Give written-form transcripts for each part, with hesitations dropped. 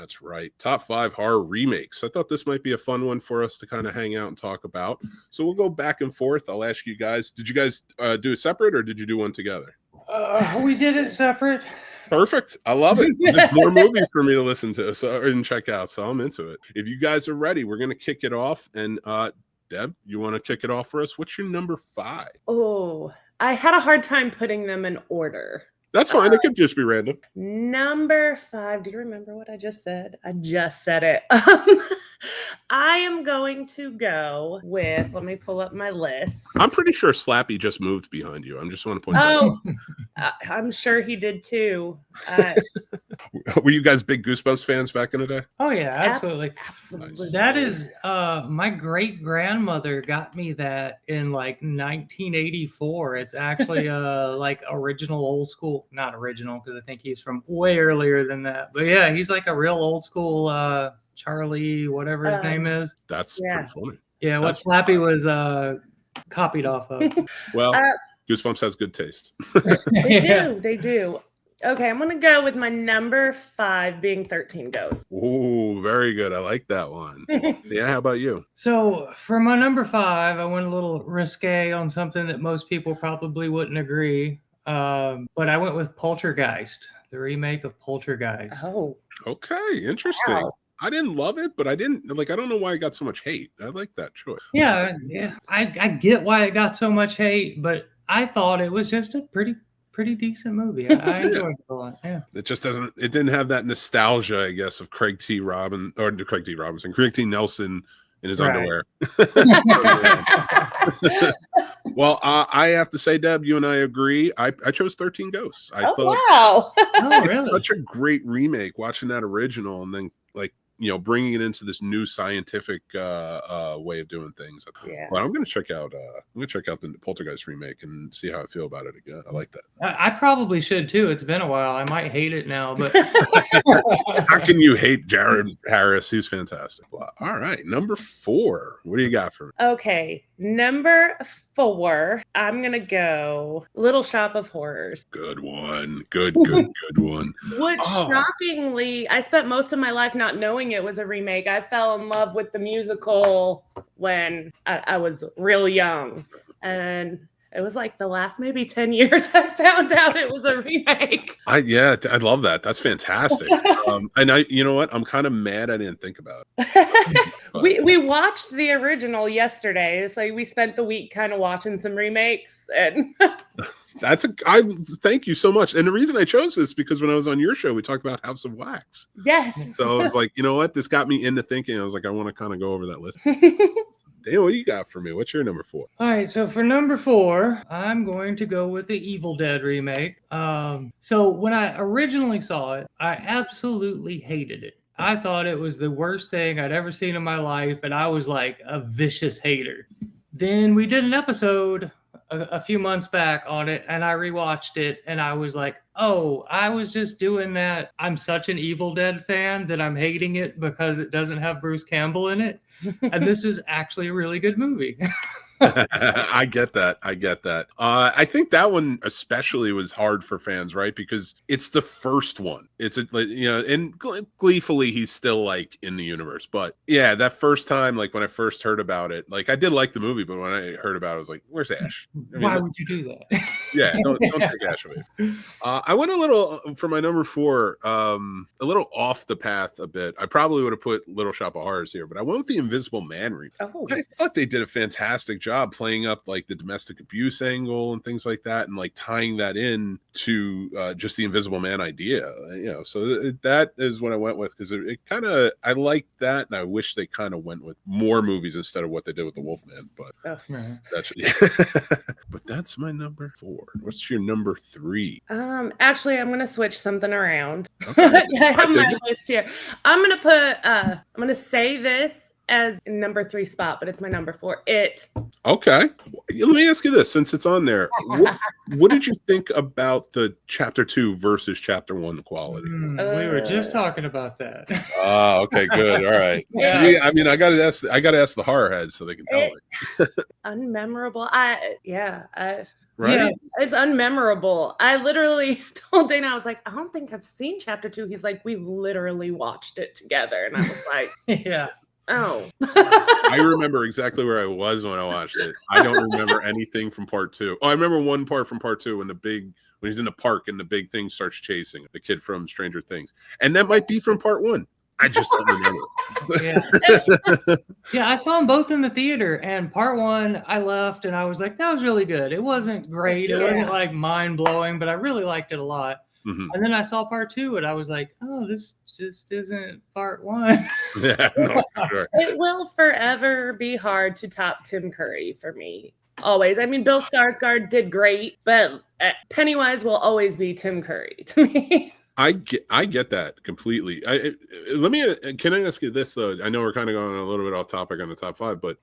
That's right. Top 5 horror remakes. I thought this might be a fun one for us to kind of hang out and talk about. So we'll go back and forth. I'll ask you guys, did you guys do it separate or did you do one together? We did it separate. Perfect. I love it. There's more movies for me to listen to and check out. So I'm into it. If you guys are ready, we're going to kick it off. And Deb, you want to kick it off for us? What's your number 5? Oh, I had a hard time putting them in order. That's fine. It could just be random. Number 5. Do you remember what I just said? I just said it. I am going to go with, let me pull up my list. I'm pretty sure Slappy just moved behind you. I just want to point that out. I'm sure he did too. Were you guys big Goosebumps fans back in the day? Oh, yeah, absolutely. Absolutely. Nice. That is, my great-grandmother got me that in like 1984. It's actually like original old school, not original because I think he's from way earlier than that. But yeah, he's like a real old school Charlie, whatever his name is. That's pretty funny. Yeah, what Slappy was copied off of. Well, Goosebumps has good taste. They do. Okay, I'm going to go with my number 5 being 13 Ghosts. Ooh, very good. I like that one. Yeah, how about you? So for my number 5, I went a little risque on something that most people probably wouldn't agree. But I went with Poltergeist, the remake of Poltergeist. Oh. Okay, interesting. Wow. I didn't love it, but I don't know why it got so much hate. I like that choice. Yeah. I get why it got so much hate, but I thought it was just a pretty decent movie. I enjoyed it a lot. Yeah. It just didn't have that nostalgia, I guess, of Craig T. Nelson in his underwear. Well, I have to say, Deb, you and I agree. I chose 13 Ghosts. I thought, wow. It's such a great remake, watching that original and then bringing it into this new scientific way of doing things. Yeah. But I'm going to check out the Poltergeist remake and see how I feel about it again. I like that. I probably should too. It's been a while. I might hate it now, but how can you hate Jared Harris? He's fantastic. Well, all right, number 4. What do you got for me? Okay, number 4. I'm gonna go Little Shop of Horrors. Good one. Good one. Which shockingly, I spent most of my life not knowing it was a remake. I fell in love with the musical when I was real young, and it was like the last maybe 10 years I found out it was a remake. I love that. That's fantastic. And you know what? I'm kind of mad I didn't think about it. We watched the original yesterday. It's like we spent the week kind of watching some remakes, and I thank you so much. And the reason I chose this because when I was on your show, we talked about House of Wax. Yes. So I was like, you know what? This got me into thinking. I was like, I want to kind of go over that list. Dan, what do you got for me? What's your number 4? All right, so for number 4, I'm going to go with the Evil Dead remake. So when I originally saw it, I absolutely hated it. I thought it was the worst thing I'd ever seen in my life, and I was like a vicious hater. Then we did an episode a few months back on it, and I rewatched it, and I was like, oh, I was just doing that. I'm such an Evil Dead fan that I'm hating it because it doesn't have Bruce Campbell in it. And this is actually a really good movie. I get that. I think that one especially was hard for fans, right? Because it's the first one. It's and gleefully he's still like in the universe. But yeah, that first time, like when I first heard about it, like I did like the movie, but when I heard about it, I was like, "Where's Ash?" Why would you do that? Yeah, don't take Ash away. I went a little for my number 4, a little off the path a bit. I probably would have put Little Shop of Horrors here, but I went with the Invisible Man remake. Oh. I thought they did a fantastic job playing up like the domestic abuse angle and things like that, and like tying that in to just the Invisible Man idea. So that is what I went with because it kind of I like that, and I wish they kind of went with more movies instead of what they did with the Wolfman. But but that's my number 4. What's your number 3? Actually, I'm gonna switch something around. Okay. I have my list here. I'm gonna say this as number 3 spot, but it's my number 4. It. Okay. Let me ask you this, since it's on there. What did you think about the chapter 2 versus chapter 1 quality? We were just talking about that. Oh, okay, good. All right. Yeah. See, I mean, I gotta ask the horror heads so they can tell me. Unmemorable. right? Yeah. It's unmemorable. I literally told Dana, I was like, I don't think I've seen chapter 2. He's like, we literally watched it together. And I was like, Yeah. oh. I remember exactly where I was when I watched it. I don't remember anything from part 2. Oh, I remember one part from part 2 when he's in the park and the big thing starts chasing the kid from Stranger Things. And that might be from part 1. I just don't remember. Yeah, I saw them both in the theater, and part 1 I left and I was like, that was really good. It wasn't great. It wasn't like mind blowing, but I really liked it a lot. Mm-hmm. And then I saw part 2 and I was like, oh, this just isn't part 1. Yeah, no, for sure. It will forever be hard to top Tim Curry for me. Always. I mean, Bill Skarsgård did great, but Pennywise will always be Tim Curry to me. I get that completely. Can I ask you this though? I know we're kind of going a little bit off topic on the top 5, but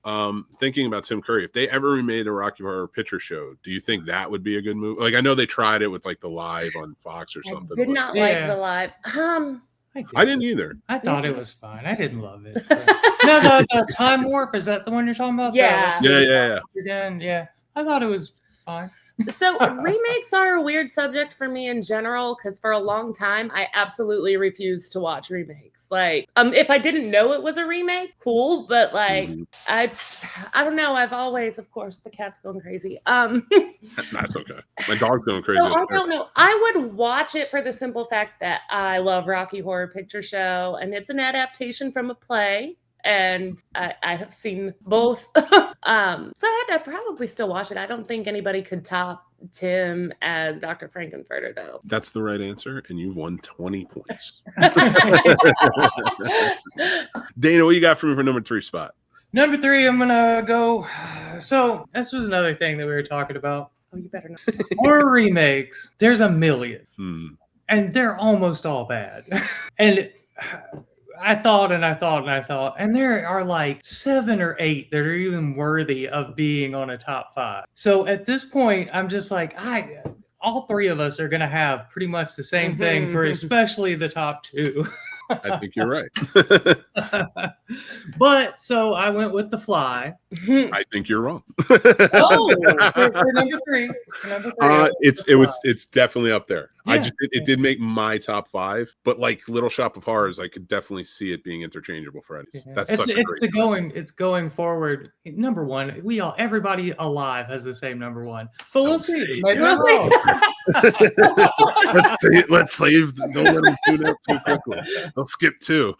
thinking about Tim Curry, if they ever remade a Rocky Horror Picture Show, do you think that would be a good movie? Like I know they tried it with like the live on Fox or something. I did not like the live. I didn't either. I thought it was fine. I didn't love it. No, the Time Warp, is that the one you're talking about? Yeah. Yeah. I thought it was fine. So remakes are a weird subject for me in general, because for a long time I absolutely refused to watch remakes. Like, if I didn't know it was a remake, cool, but like I don't know. I've always, of course, the cat's going crazy. That's okay. My dog's going crazy. So I don't know. I would watch it for the simple fact that I love Rocky Horror Picture Show, and it's an adaptation from a play. And I have seen both. So I'd probably still watch it. I don't think anybody could top Tim as Dr. Frankenfurter, though. That's the right answer, and you won 20 points. Dana, what you got for me for number 3 spot? Number 3, I'm going to go. So this was another thing that we were talking about. Oh, you better not. Horror remakes, there's a million. And they're almost all bad. And I thought, and there are like 7 or 8 that are even worthy of being on a top 5. So at this point, I'm just like, all 3 of us are going to have pretty much the same thing for especially the top 2. I think you're right. But so I went with The Fly. I think you're wrong. for number 3. It's definitely up there. Yeah. It did make my top 5, but like Little Shop of Horrors, I could definitely see it being interchangeable for Freddy's. Yeah. That's such a great it's going forward. Number 1, everybody alive has the same number 1, but we'll see. Let's save. Don't let them do that too quickly. They'll skip 2.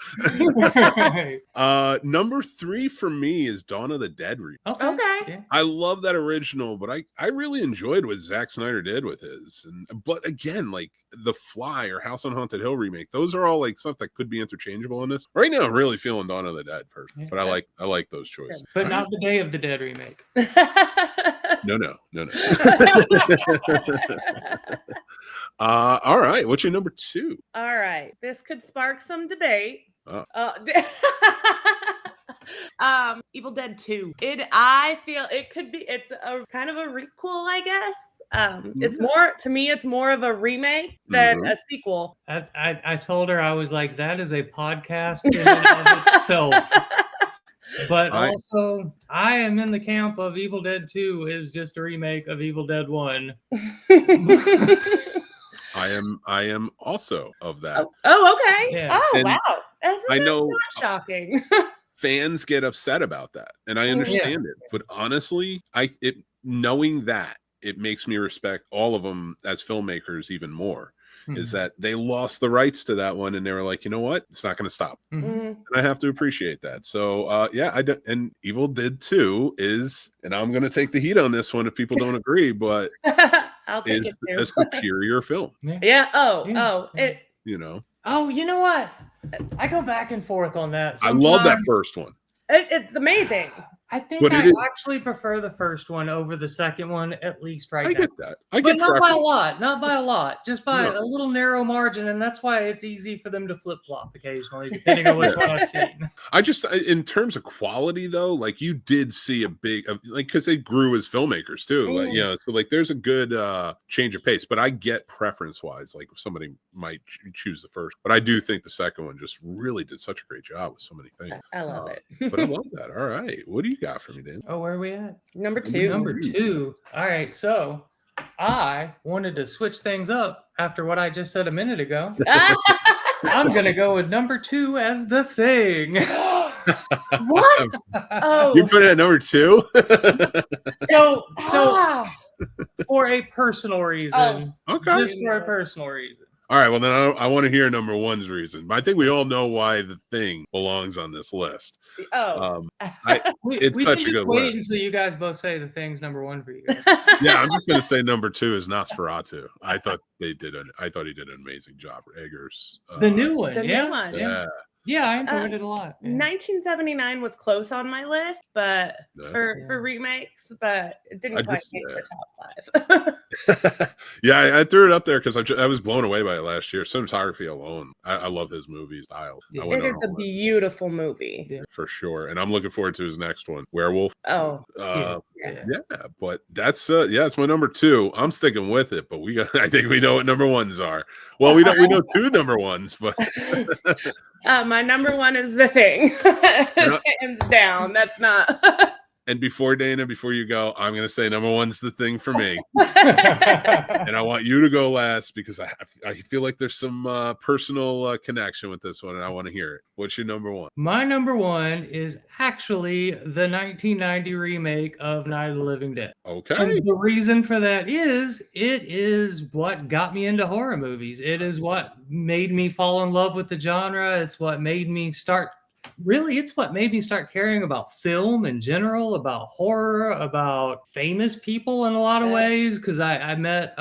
Number 3 for me is Dawn of the Dead remake. Okay. Yeah. I love that original, but I really enjoyed what Zack Snyder did with his. But again, like The Fly or House on Haunted Hill remake, those are all like stuff that could be interchangeable in this. Right now, I'm really feeling Dawn of the Dead person, but I like those choices. But not the Day of the Dead remake. No. All right. What's your number 2? All right. This could spark some debate. Evil Dead 2. I feel it could be. It's a kind of a requel, I guess. It's more to me. It's more of a remake than a sequel. I told her, I was like, that is a podcast in and of itself. But also, I am in the camp of Evil Dead 2 is just a remake of Evil Dead 1. I am also of that. Okay. Yeah. Oh, And wow. That's know not shocking. fans get upset about that, and I understand it. But honestly, knowing that, it makes me respect all of them as filmmakers even more. Is that they lost the rights to that one, and they were like, you know what, it's not going to stop. And I have to appreciate that. So and Evil Dead 2 is, and I'm going to take the heat on this one if people don't agree, but I'll take is it too. a superior film. Yeah. You know. Oh, you know what? I go back and forth on that. I love that first one. It's amazing. I think I actually prefer the first one over the second one, at least right now. I get that. But not by a lot. Not by a lot. Just by a little narrow margin, and that's why it's easy for them to flip-flop occasionally, depending on which one I've seen. I just, in terms of quality, though, like you did see a big, like, because they grew as filmmakers too. Like, so like there's a good change of pace. But I get preference-wise, like somebody might choose the first, but I do think the second one just really did such a great job with so many things. I love it. But I love that. All right, what do you got for me, Dan? Oh, where are we at? Number 2. Number 2. All right, so I wanted to switch things up after what I just said a minute ago. I'm going to go with number 2 as The Thing. What? Oh. You put it at number 2? So for a personal reason. Okay. Just for a personal reason. All right, well, then I want to hear number 1's reason. But I think we all know why The Thing belongs on this list. It's we such can a just good wait list. until you guys both say The Thing's number 1 for you guys. Yeah, I'm just going to say number 2 is Nosferatu. I thought he did an amazing job. Eggers. The new one. The new one. Yeah. Yeah, I enjoyed it a lot. Yeah. 1979 was close on my list, but for remakes, but it didn't quite make the top 5. Yeah, I threw it up there because I was blown away by it last year. Cinematography alone, I love his movie style. Yeah. It is a beautiful movie, for sure, and I'm looking forward to his next one, Werewolf. Yeah, but that's it's my number 2. I'm sticking with it, but I think we know what number 1s are. Well, we know 2 number 1s, but my number 1 is The Thing. Hands down. That's not. And before you go, I'm going to say number 1's The Thing for me. And I want you to go last because I feel like there's some personal connection with this one, and I want to hear it. What's your number 1? My number 1 is actually the 1990 remake of Night of the Living Dead. Okay. And the reason for that is it is what got me into horror movies. It is what made me fall in love with the genre. It's what made me start caring about film in general, about horror, about famous people in a lot of ways. Because I met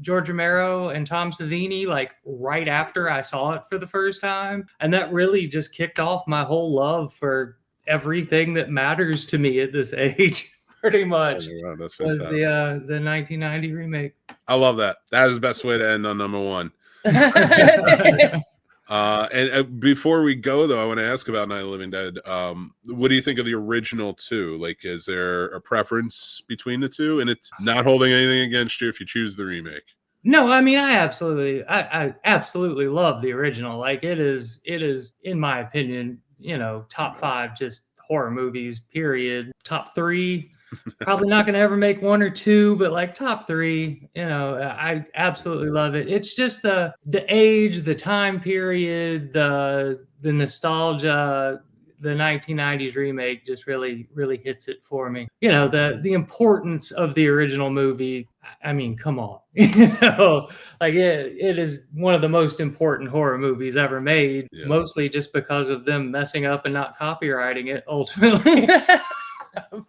George Romero and Tom Savini like right after I saw it for the first time. And that really just kicked off my whole love for everything that matters to me at this age. Pretty much. Oh, that's was fantastic. The 1990 remake. I love that. That is the best way to end on number 1. And before we go, though, I want to ask about Night of the Living Dead. What do you think of the original 2? Like, is there a preference between the 2? And it's not holding anything against you if you choose the remake. No, I mean, I absolutely love the original. Like, it is, in my opinion, top 5 just horror movies, period. Top 3. Probably not going to ever make 1 or 2, but like top 3, I absolutely love it. It's just the age, the time period, the nostalgia. The 1990s remake just really, really hits it for me. The importance of the original movie. I mean, come on, like it is one of the most important horror movies ever made. Yeah. Mostly just because of them messing up and not copywriting it ultimately.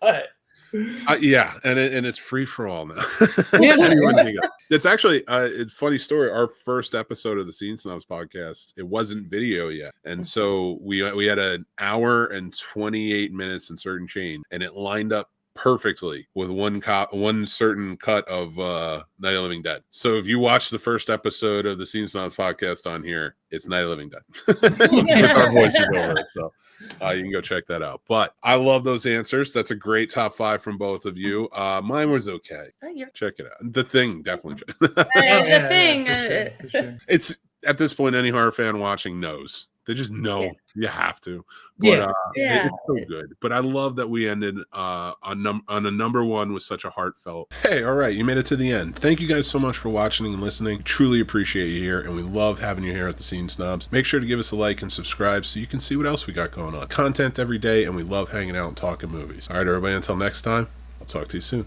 But. And it's free for all now. It's actually it's a funny story. Our first episode of the Scene Snobs podcast, it wasn't video yet, and so we had an hour and 28 minutes and certain change, and it lined up perfectly with one certain cut of Night of the Living Dead. So if you watch the first episode of the Scene Snobs podcast on here, it's Night of the Living Dead with our voices over it. So you can go check that out. But I love those answers. That's a great top 5 from both of you. Mine was okay. Check it out. The Thing, definitely. The Thing. For sure. It's at this point, any horror fan watching knows. They just know you have to. But it's so good. But I love that we ended on a number 1 with such a heartfelt. Hey, all right, you made it to the end. Thank you guys so much for watching and listening. Truly appreciate you here, and we love having you here at the Scene Snobs. Make sure to give us a like and subscribe so you can see what else we got going on. Content every day, and we love hanging out and talking movies. All right, everybody, until next time, I'll talk to you soon.